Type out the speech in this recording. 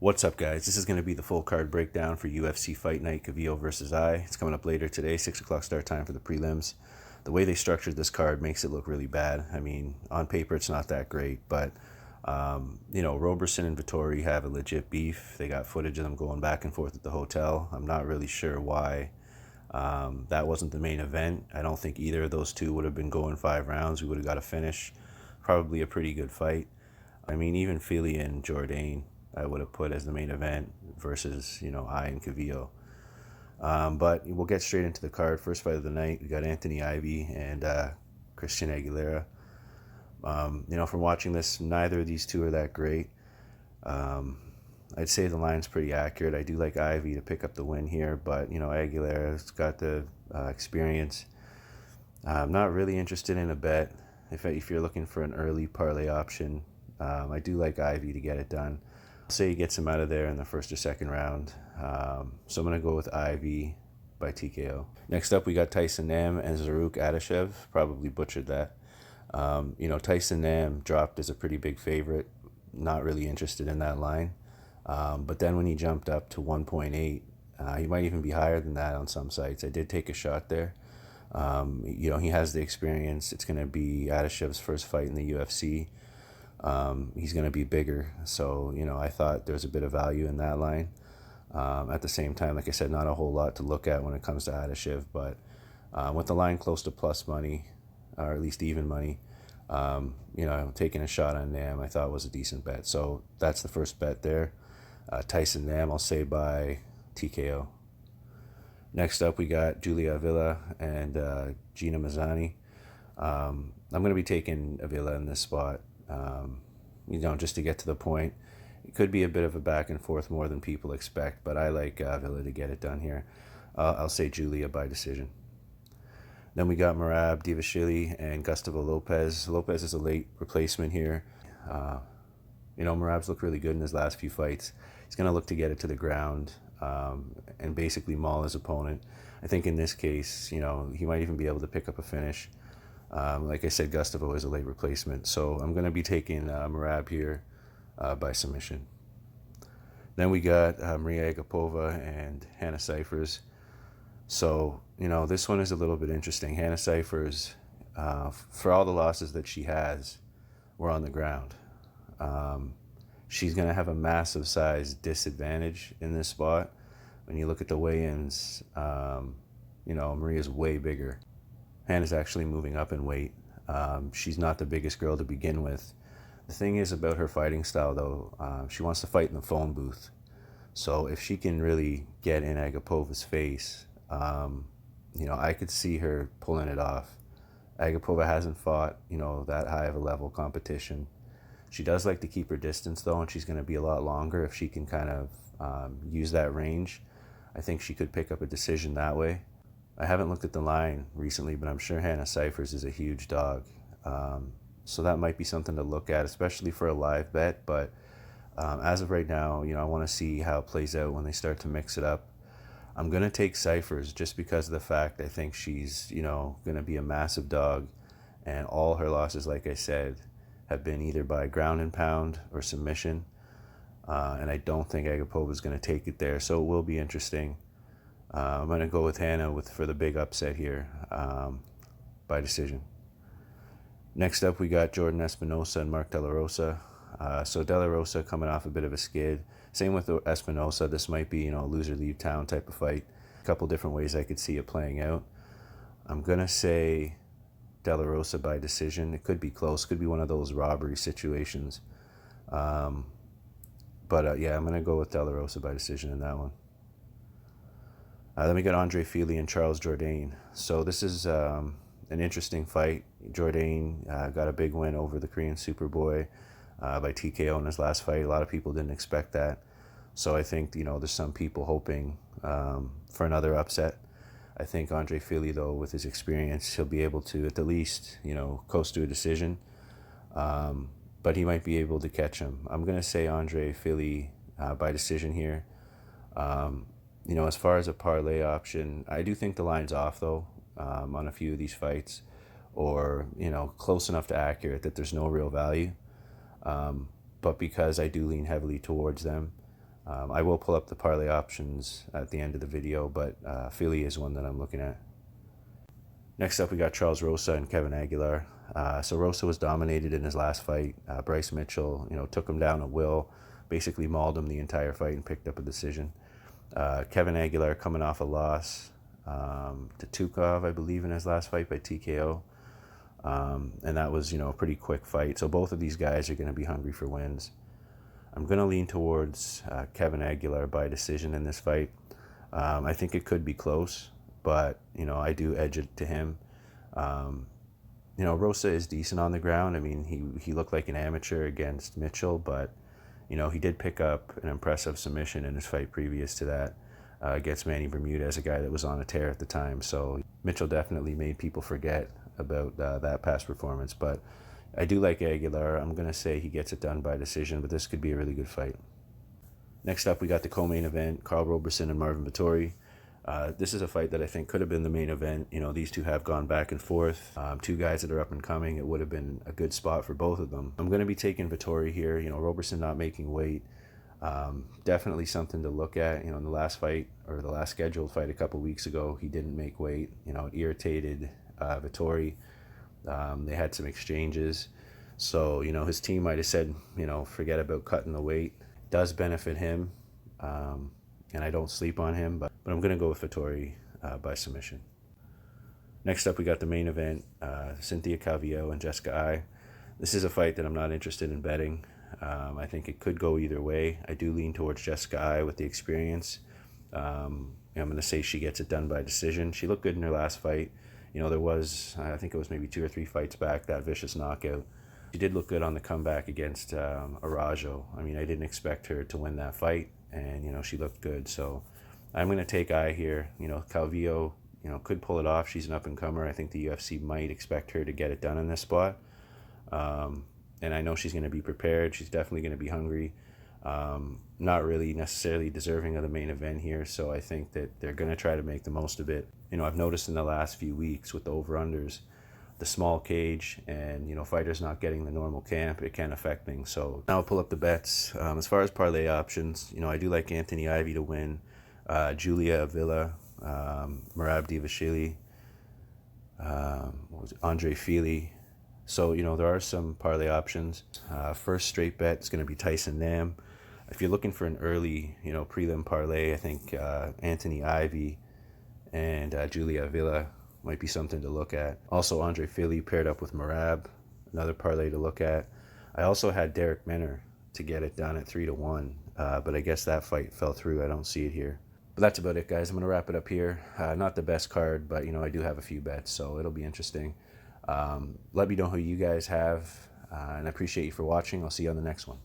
What's up, guys? This is going to be the full card breakdown for UFC Fight Night Cavillo versus I. It's coming up later today, 6 o'clock start time for the prelims. The way they structured this card makes it look really bad. I mean, on paper, it's not that great, but, Roberson and Vettori have a legit beef. They got footage of them going back and forth at the hotel. I'm not really sure why that wasn't the main event. I don't think either of those two would have been going 5 rounds. We would have got a finish. Probably a pretty good fight. I mean, even Philly and Jourdain I would have put as the main event versus, I and Cavillo. But we'll get straight into the card. First fight of the night, we got Anthony Ivy and Christian Aguilera. From watching this, neither of these two are that great. I'd say the line's pretty accurate. I do like Ivy to pick up the win here, but, Aguilera's got the experience. I'm not really interested in a bet. If you're looking for an early parlay option, I do like Ivy to get it done. I'll say he gets him out of there in the first or second round. So I'm going to go with Ivy by TKO. Next up, we got Tyson Nam and Zaruk Adashev. Probably butchered that. Tyson Nam dropped as a pretty big favorite. Not really interested in that line. But then when he jumped up to 1.8, he might even be higher than that on some sites. I did take a shot there. He has the experience. It's going to be Adashev's first fight in the UFC. He's going to be bigger. So, I thought there was a bit of value in that line. At the same time, like I said, not a whole lot to look at when it comes to Adashev. But with the line close to plus money, or at least even money, taking a shot on Nam I thought was a decent bet. So that's the first bet there. Tyson Nam, I'll say by TKO. Next up, we got Julia Avila and Gina Mazzani. I'm going to be taking Avila in this spot, just to get to the point. It could be a bit of a back and forth more than people expect, but I like Avila to get it done here. I'll say Julia by decision. Then we got Merab Dvalishvili and Gustavo Lopez. Lopez is a late replacement here. Merab's looked really good in his last few fights. He's going to look to get it to the ground and basically maul his opponent. I think in this case, he might even be able to pick up a finish. Like I said, Gustavo is a late replacement. So I'm going to be taking Merab here by submission. Then we got Maria Agapova and Hannah Cifers. So, this one is a little bit interesting. Hannah Cifers, for all the losses that she has, were on the ground. She's going to have a massive size disadvantage in this spot. When you look at the weigh-ins, Maria's way bigger. Hannah's actually moving up in weight. She's not the biggest girl to begin with. The thing is about her fighting style, though, she wants to fight in the phone booth. So if she can really get in Agapova's face, I could see her pulling it off. Agapova hasn't fought, that high of a level competition. She does like to keep her distance, though, and she's going to be a lot longer if she can kind of use that range. I think she could pick up a decision that way. I haven't looked at the line recently, but I'm sure Hannah Cifers is a huge dog. So that might be something to look at, especially for a live bet. But as of right now, I want to see how it plays out when they start to mix it up. I'm going to take Cifers just because of the fact I think she's, going to be a massive dog. And all her losses, like I said, have been either by ground and pound or submission. And I don't think Agapova is going to take it there. So it will be interesting. I'm going to go with Hannah for the big upset here by decision. Next up, we got Jordan Espinosa and Mark De La Rosa. So De La Rosa coming off a bit of a skid. Same with Espinosa. This might be, loser leave town type of fight. A couple different ways I could see it playing out. I'm going to say De La Rosa by decision. It could be close. Could be one of those robbery situations. I'm going to go with De La Rosa by decision in that one. Then we got Andre Fili and Charles Jourdain. So this is an interesting fight. Jourdain got a big win over the Korean Superboy by TKO in his last fight. A lot of people didn't expect that. So I think, there's some people hoping for another upset. I think Andre Fili, though, with his experience, he'll be able to, at the least, coast to a decision. But he might be able to catch him. I'm going to say Andre Fili by decision here. As far as a parlay option, I do think the line's off, though, on a few of these fights, or, close enough to accurate that there's no real value. But because I do lean heavily towards them, I will pull up the parlay options at the end of the video, but Philly is one that I'm looking at. Next up, we got Charles Rosa and Kevin Aguilar. So Rosa was dominated in his last fight. Bryce Mitchell, took him down at will, basically mauled him the entire fight and picked up a decision. Kevin Aguilar coming off a loss to Tukov, I believe, in his last fight by TKO. And that was, a pretty quick fight. So both of these guys are going to be hungry for wins. I'm going to lean towards Kevin Aguilar by decision in this fight. I think it could be close, but, I do edge it to him. Rosa is decent on the ground. I mean, he looked like an amateur against Mitchell, but, he did pick up an impressive submission in his fight previous to that against Manny Bermudez, a guy that was on a tear at the time. So Mitchell definitely made people forget about that past performance, but I do like Aguilar. I'm going to say he gets it done by decision, but this could be a really good fight. Next up, we got the co-main event, Karl Roberson and Marvin Vettori. This is a fight that I think could have been the main event. These two have gone back and forth. Two guys that are up and coming. It would have been a good spot for both of them. I'm going to be taking Vettori here. Roberson not making weight. Definitely something to look at. In the last fight, or the last scheduled fight a couple weeks ago, he didn't make weight. It irritated Vettori. They had some exchanges. So, his team might have said, forget about cutting the weight. It does benefit him. And I don't sleep on him, but I'm going to go with Vettori by submission. Next up, we got the main event, Cynthia Cavillo and Jessica Eye. This is a fight that I'm not interested in betting. I think it could go either way. I do lean towards Jessica Eye with the experience. I'm going to say she gets it done by decision. She looked good in her last fight. There was, I think it was maybe 2 or 3 fights back, that vicious knockout. She did look good on the comeback against Arajo. I didn't expect her to win that fight, and, she looked good. So I'm going to take Eye here. Calvillo, could pull it off. She's an up-and-comer. I think the UFC might expect her to get it done in this spot. And I know she's going to be prepared. She's definitely going to be hungry. Not really necessarily deserving of the main event here, so I think that they're going to try to make the most of it. I've noticed in the last few weeks with the over-unders, the small cage and, fighters not getting the normal camp, it can affect things. So now I'll pull up the bets. As far as parlay options, I do like Anthony Ivy to win, Julia Avila, Merab Divashvili, Andre Fili. So, there are some parlay options. First straight bet is going to be Tyson Nam. If you're looking for an early, prelim parlay, I think Anthony Ivy and Julia Avila might be something to look at. Also, Andre Fili paired up with Merab, another parlay to look at. I also had Derek Minner to get it done at 3-1, but I guess that fight fell through. I don't see it here. But that's about it, guys. I'm going to wrap it up here. Not the best card, but, I do have a few bets, so it'll be interesting. Let me know who you guys have, and I appreciate you for watching. I'll see you on the next one.